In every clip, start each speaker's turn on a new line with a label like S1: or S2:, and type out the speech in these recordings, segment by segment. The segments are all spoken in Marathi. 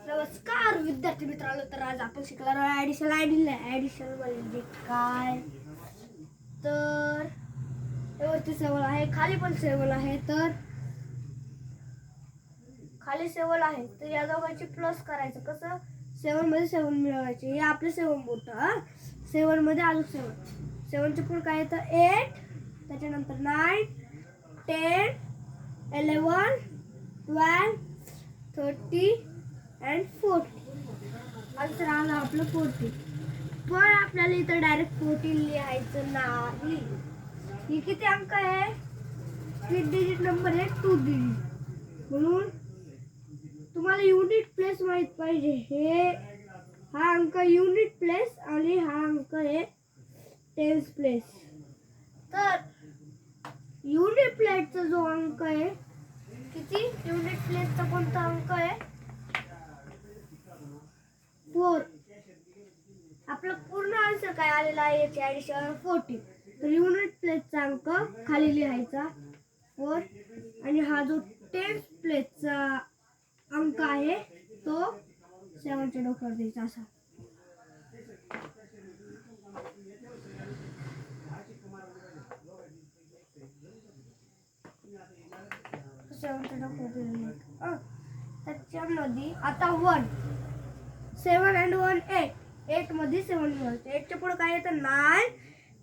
S1: नमस्कार विद्यार्थी मित्रांनो, तर आज आपण शिकणार आहोत ॲडिशन म्हणजे काय. तर वरती सेवल आहे, खाली पण सेवल आहे. तर खाली सेवल आहे तर या दोघांची प्लस करायचं कसं. 7 मध्ये 7 मिळवायचे. हे आपले 7 बोट. 7 मध्ये अजून 7 चे पुढे काय येतं 8, त्याच्यानंतर 9, 10, 11, 12, 30 and 40. आन्सर आला आपलं 40. पण आपल्याला इथं डायरेक्ट 14 लिहायचं नाही. ही किती अंक आहे? 3 डिजिट नंबर आहे, 2 डिजिट. म्हणून तुम्हाला युनिट प्लेस माहित पाहिजे. हा अंक युनिट प्लेस आणि हा अंक आहे टेन्स प्लेस. तर युनिट प्लेसचा जो अंक आहे किती, युनिट प्लेसचा कोणता अंक आहे 4. आपला पूर्ण आन्सर काय आलेला आहे याची ॲडिशन 40. तर युनिट प्लेसचा अंक खाली लिहायचा 4 आणि हा जो टेन्स प्लेसचा अंक आहे तो 7 च्या डोक्यावर द्यायचा असा. त्याच्यामध्ये आता 1, 7 and 1 8. 8 मध्ये 7 मिळवायचे. 8 च्या पुढे काय येतं 9,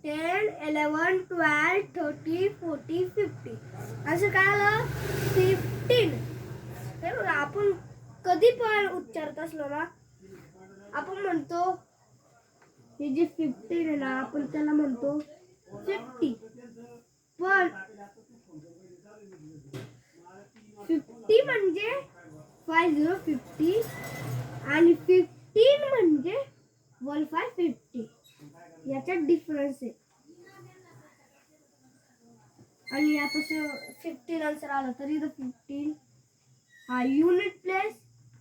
S1: 10, 11, 12, 30, 40, 50. असं काय आलं 15. हे बघा, आपण कधी पण उच्चारत असलो ना आपण म्हणतो हे जे 15 आहे ना आपण त्याला म्हणतो 50. पण 50 म्हणजे 50 आणि 15 म्हणजे 1550. याच्यात डिफरन्स आहे. आणि आता 15 आन्सर आला तर इथं 15 हा युनिट प्लेस,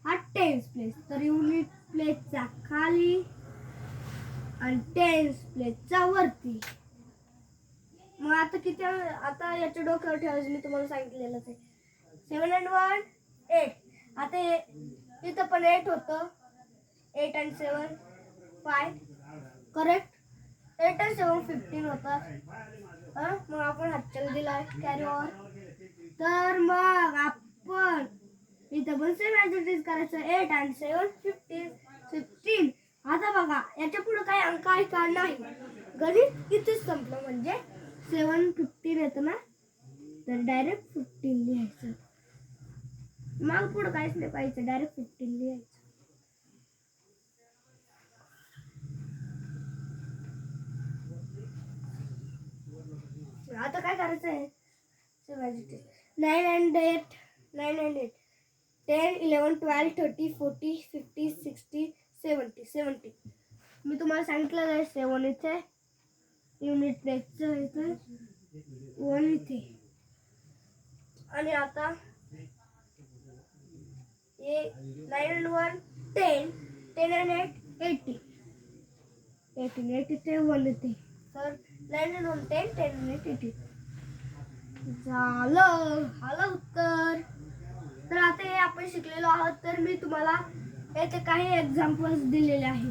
S1: हा टेन्स प्लेस. तर युनिट प्लेसचा खाली आणि टेन्स प्लेसचा वरती. मग आता किती, आता याच्या डोक्यावर ठेवायचं मी तुम्हाला सांगितलेलंच आहे. 7 and 1 8. आता इथं पण 8 होतं. 8 and 7 5. करेक्ट. 8 and 7 15 होतं. मग आपण हातच्याला दिलाय कॅरी ऑन. तर मग आपण इथं पण सेम ॲज करायचं. 8 and 7 15. आता बघा याच्या पुढे काही अंक आहे का नाही. गणित इथेच संपलं. म्हणजे 7 15 येतं ना तर डायरेक्ट 15 लिहायचं. मग पुढे काहीच नाही पाहिजे, डायरेक्ट 15 लिहायचं. आता काय करायचं आहे 9 and 8, 10, 11, 12, 30, 40, 50, 60, 70. मी तुम्हाला सांगितलं आहे 7 इथे, युनिट प्लेसचं इथे 1 इथे. आणि आता 9 and 1 10, 10 and 8 80, 8 इथे 1 इथे. तर 9 and 1 10, 10 and 8 80. झालं उत्तर. तर आता हे आपण शिकलेलो आहोत. तर मी तुम्हाला येथे काही एक्झाम्पल्स दिलेले आहे.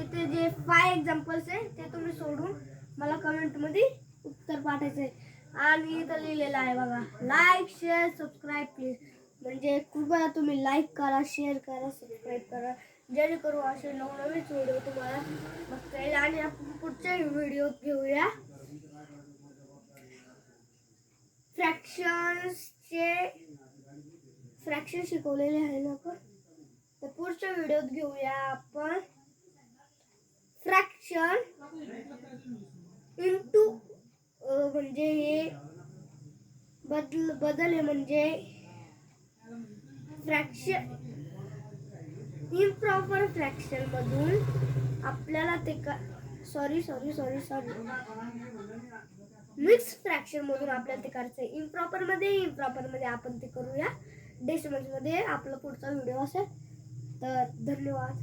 S1: इथे जे 5 एक्झाम्पल्स आहे ते तुम्ही सोडून मला कमेंटमध्ये उत्तर पाठवायचं आहे. आणि इथं लिहिलेलं आहे बघा, लाईक शेअर सबस्क्राईब प्लीज. म्हणजे कृपया तुम्ही लाईक करा, शेअर करा, सबस्क्राईब करा, जेणेकरून असे नवनवीन व्हिडिओ तुम्हाला बघता येईल. आणि आपण पुढच्या व्हिडिओत घेऊया फ्रॅक्शन शिकवलेले आहे ना आपण. तर पुढच्या व्हिडिओत घेऊया आपण फ्रॅक्शन इंटू म्हणजे हे बदल आहे. म्हणजे फ्रॅक्शन इम्प्रॉपर फ्रॅक्शन मधून आपल्याला ते सॉरी मिक्स फ्रॅक्शन मधून आपल्याला ते करायचं आहे. इम्प्रॉपर मध्ये आपण ते करूया. डेसिमल्स मध्ये आपला पुढचा व्हिडिओ असेल. तर धन्यवाद.